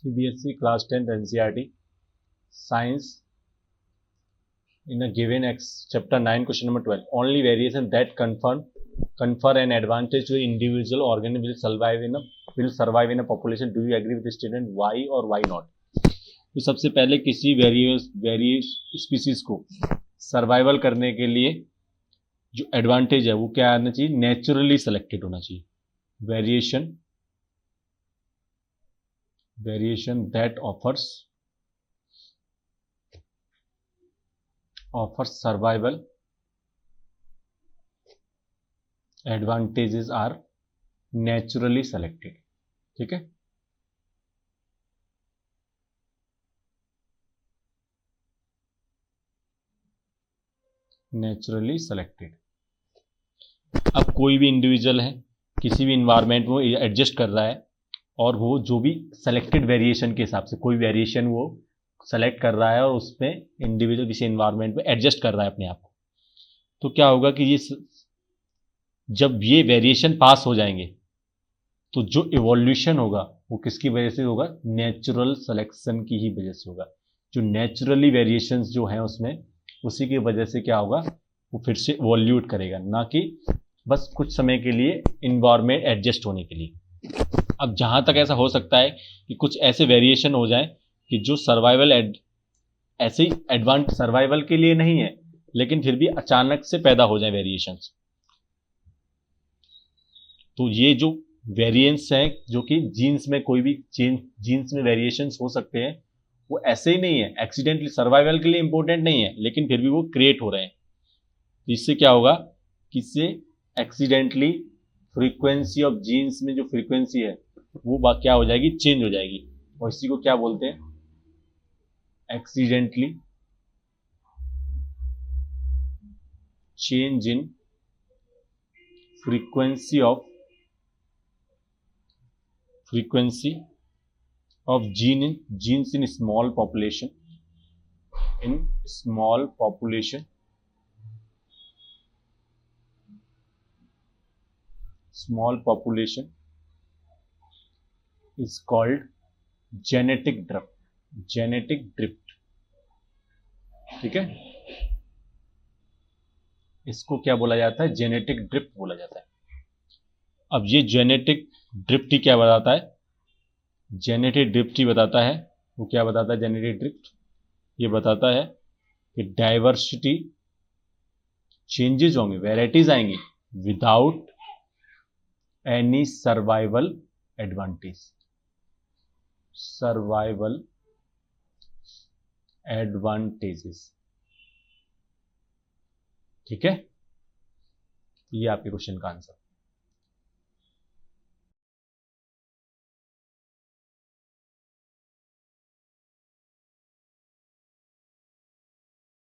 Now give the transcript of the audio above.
CBSE class 10th NCERT science in a given chapter 9 question number 12 only variation that confer an advantage to individual organ will survive in a population. Do you agree with this statement? Why or why not? तो सबसे पहले किसी various species को survival करने के लिए जो advantage है वो क्या आना चाहिए? नेचुरली सेलेक्टेड होना चाहिए. Variation that offers survival advantages are naturally selected. ठीक है, नेचुरली सेलेक्टेड. अब कोई भी इंडिविजुअल है किसी भी इन्वायरमेंट में एडजस्ट कर रहा है और वो जो भी सेलेक्टेड वेरिएशन के हिसाब से कोई वेरिएशन वो सेलेक्ट कर रहा है और उसमें इंडिविजुअल किसी इन्वायरमेंट में एडजस्ट कर रहा है अपने आप को, तो क्या होगा कि ये जब ये वेरिएशन पास हो जाएंगे तो जो इवोल्यूशन होगा वो किसकी वजह से होगा? नेचुरल सिलेक्शन की ही वजह से होगा. जो नेचुरली वेरिएशंस जो हैं उसमें उसी की वजह से क्या होगा? वो फिर से इवोल्यूट करेगा, ना कि बस कुछ समय के लिए इन्वायरमेंट एडजस्ट होने के लिए. अब जहाँ तक ऐसा हो सकता है कि कुछ ऐसे वेरिएशन हो जाए कि जो सर्वाइवल ऐसे ही एडवांस सर्वाइवल के लिए नहीं है लेकिन फिर भी अचानक से पैदा हो जाए वेरिएशंस, तो ये जो वेरिएंस है जो कि जीन्स में कोई भी जीन्स में वेरिएशंस हो सकते हैं वो ऐसे ही नहीं है, एक्सीडेंटली सर्वाइवल के लिए इंपॉर्टेंट नहीं है लेकिन फिर भी वो क्रिएट हो रहे हैं. तो इससे क्या होगा कि इससे एक्सीडेंटली फ्रीक्वेंसी ऑफ जीन्स में जो फ्रीक्वेंसी है वो क्या हो जाएगी? चेंज हो जाएगी. और इसी को क्या बोलते हैं? Accidentally change in frequency of genes in small population is called genetic drift. ठीक है, इसको क्या बोला जाता है? जेनेटिक ड्रिफ्ट बोला जाता है. अब ये जेनेटिक ड्रिफ्ट ही क्या बताता है? जेनेटिक ड्रिफ्ट ही बताता है. वो क्या बताता है जेनेटिक ड्रिफ्ट? ये बताता है कि डाइवर्सिटी चेंजेस होंगे, वेराइटीज आएंगी विदाउट एनी सर्वाइवल एडवांटेजेस. ठीक है, ये आपके क्वेश्चन का आंसर.